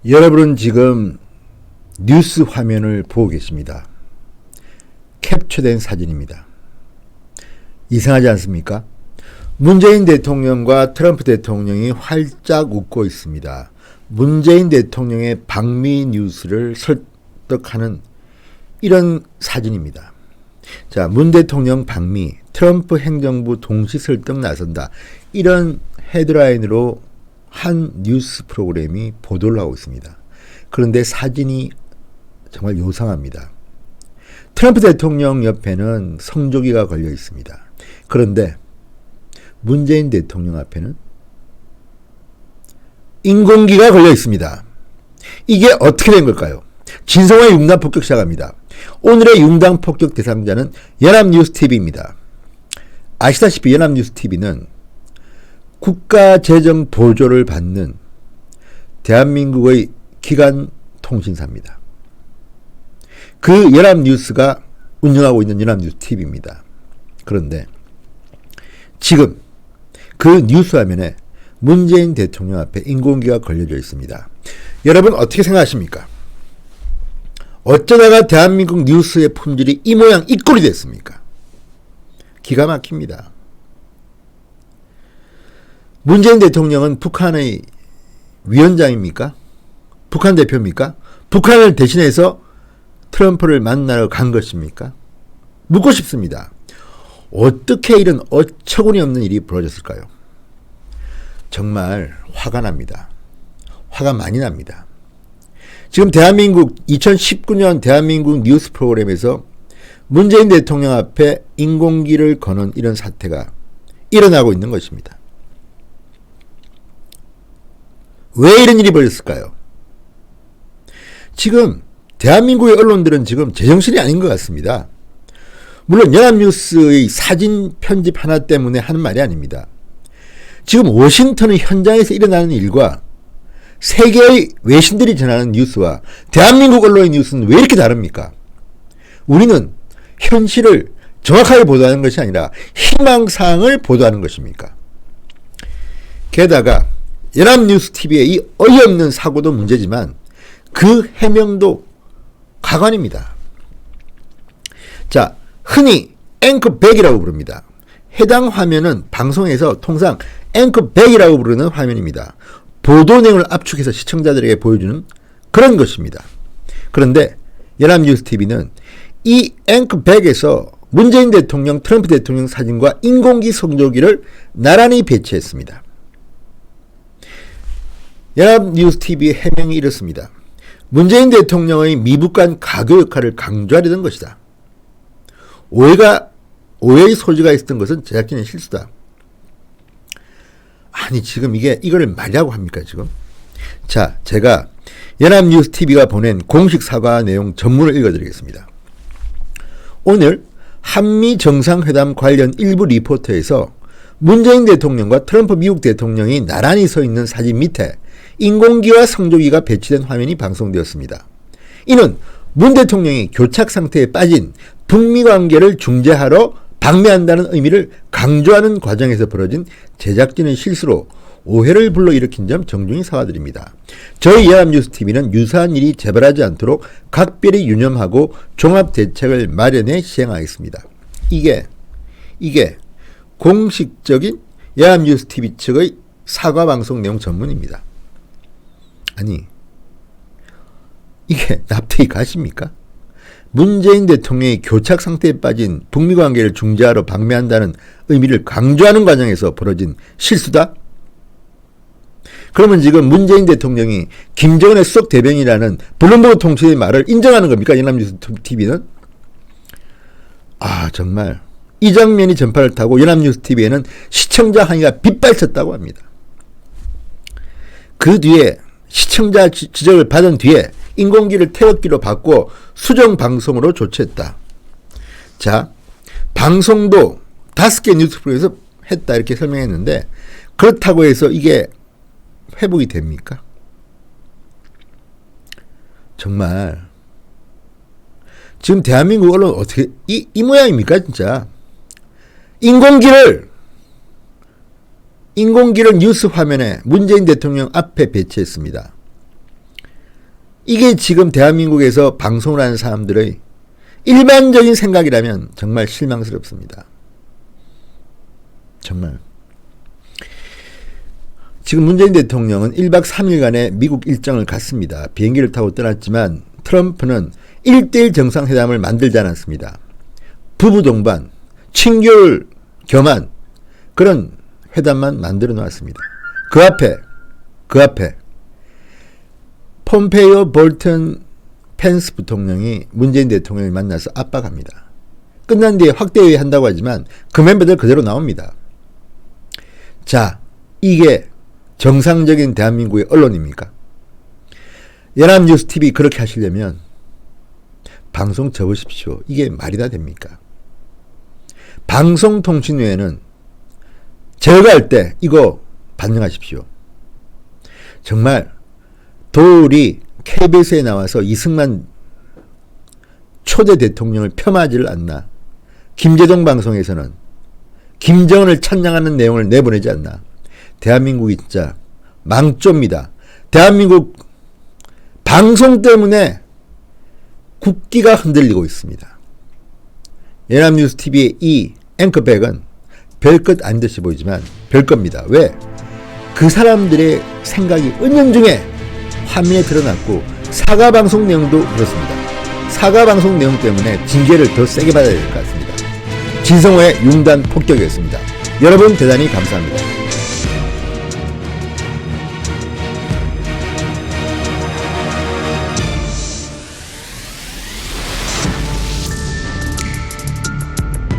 여러분은 지금 뉴스 화면을 보고 계십니다. 캡처된 사진입니다. 이상하지 않습니까? 문재인 대통령과 트럼프 대통령이 활짝 웃고 있습니다. 문재인 대통령의 방미 뉴스를 설득하는 이런 사진입니다. 자, 문 대통령 방미, 트럼프 행정부 동시 설득 나선다. 이런 헤드라인으로 한 뉴스 프로그램이 보도를 하고 있습니다. 그런데 사진이 정말 요상합니다. 트럼프 대통령 옆에는 성조기가 걸려 있습니다. 그런데 문재인 대통령 앞에는 인공기가 걸려 있습니다. 이게 어떻게 된 걸까요? 진성화의 융단 폭격 시작합니다. 오늘의 융단 폭격 대상자는 연합뉴스TV입니다. 아시다시피 연합뉴스TV는 국가재정 보조를 받는 대한민국의 기관 통신사입니다. 그 연합뉴스가 운영하고 있는 연합뉴스TV입니다. 그런데 지금 그 뉴스 화면에 문재인 대통령 앞에 인공기가 걸려져 있습니다. 여러분 어떻게 생각하십니까? 어쩌다가 대한민국 뉴스의 품질이 이 모양 이 꼴이 됐습니까? 기가 막힙니다. 문재인 대통령은 북한의 위원장입니까? 북한 대표입니까? 북한을 대신해서 트럼프를 만나러 간 것입니까? 묻고 싶습니다. 어떻게 이런 어처구니 없는 일이 벌어졌을까요? 정말 화가 납니다. 화가 많이 납니다. 지금 대한민국 2019년 대한민국 뉴스 프로그램에서 문재인 대통령 앞에 인공기를 거는 이런 사태가 일어나고 있는 것입니다. 왜 이런 일이 벌어졌을까요? 지금 대한민국의 언론들은 지금 제정신이 아닌 것 같습니다. 물론 연합뉴스의 사진 편집 하나 때문에 하는 말이 아닙니다. 지금 워싱턴의 현장에서 일어나는 일과 세계의 외신들이 전하는 뉴스와 대한민국 언론의 뉴스는 왜 이렇게 다릅니까? 우리는 현실을 정확하게 보도하는 것이 아니라 희망사항을 보도하는 것입니까? 게다가 연합뉴스TV의 이 어이없는 사고도 문제지만 그 해명도 가관입니다. 자, 흔히 앵커 100이라고 부릅니다. 해당 화면은 방송에서 통상 앵커 100이라고 부르는 화면입니다. 보도 내용을 압축해서 시청자들에게 보여주는 그런 것입니다. 그런데 연합뉴스TV는 이 앵커 100에서 문재인 대통령, 트럼프 대통령 사진과 인공기 성조기를 나란히 배치했습니다. 연합뉴스TV의 해명이 이렇습니다. 문재인 대통령의 미북 간 가교 역할을 강조하려던 것이다. 오해의 소지가 있었던 것은 제작진의 실수다. 아니 지금 이거를 말이라고 합니까 지금? 자, 제가 연합뉴스TV가 보낸 공식 사과 내용 전문을 읽어드리겠습니다. 오늘 한미 정상회담 관련 일부 리포터에서 문재인 대통령과 트럼프 미국 대통령이 나란히 서 있는 사진 밑에 인공기와 성조기가 배치된 화면이 방송되었습니다. 이는 문 대통령이 교착 상태에 빠진 북미 관계를 중재하러 방미한다는 의미를 강조하는 과정에서 벌어진 제작진의 실수로 오해를 불러일으킨 점 정중히 사과드립니다. 저희 연합뉴스TV는 유사한 일이 재발하지 않도록 각별히 유념하고 종합대책을 마련해 시행하겠습니다. 이게 공식적인 연합뉴스TV 측의 사과방송 내용 전문입니다. 아니 이게 납득이 가십니까? 문재인 대통령이 교착 상태에 빠진 북미 관계를 중재하러 방미한다는 의미를 강조하는 과정에서 벌어진 실수다? 그러면 지금 문재인 대통령이 김정은의 수석 대변이라는 블룸버그 통신의 말을 인정하는 겁니까? 연합뉴스TV는? 아 정말 이 장면이 전파를 타고 연합뉴스TV에는 시청자 항의가 빗발쳤다고 합니다. 그 뒤에 시청자 지적을 받은 뒤에 인공기를 태극기로 바꿔 수정 방송으로 조치했다. 자, 방송도 5개 뉴스 프로에서 했다 이렇게 설명했는데 그렇다고 해서 이게 회복이 됩니까? 정말 지금 대한민국 언론 어떻게 이 모양입니까 진짜? 인공기를 뉴스 화면에 문재인 대통령 앞에 배치했습니다. 이게 지금 대한민국에서 방송을 하는 사람들의 일반적인 생각이라면 정말 실망스럽습니다. 정말. 지금 문재인 대통령은 1박 3일간의 미국 일정을 갔습니다. 비행기를 타고 떠났지만 트럼프는 1대1 정상회담을 만들지 않았습니다. 부부 동반, 친교를 겸한 그런 회담만 만들어 놓았습니다. 그 앞에 폼페이오, 볼튼, 펜스 부통령이 문재인 대통령을 만나서 압박합니다. 끝난 뒤에 확대회의 한다고 하지만 그 멤버들 그대로 나옵니다. 자, 이게 정상적인 대한민국의 언론입니까? 연합뉴스TV 그렇게 하시려면 방송 접으십시오. 이게 말이 다 됩니까? 방송통신위에는 제거할 때 이거 반영하십시오. 정말 도울이 KBS에 나와서 이승만 초대 대통령을 폄하하지를 않나. 김재동 방송에서는 김정은을 찬양하는 내용을 내보내지 않나. 대한민국이 진짜 망조입니다. 대한민국 방송 때문에 국기가 흔들리고 있습니다. 연합뉴스TV의 이 앵커백은 별것 아닌 듯이 보이지만 별겁니다. 왜? 그 사람들의 생각이 은연중에 화면에 드러났고 사과방송 내용도 그렇습니다. 사과방송 내용 때문에 징계를 더 세게 받아야 될 것 같습니다. 진성호의 융단 폭격이었습니다. 여러분 대단히 감사합니다.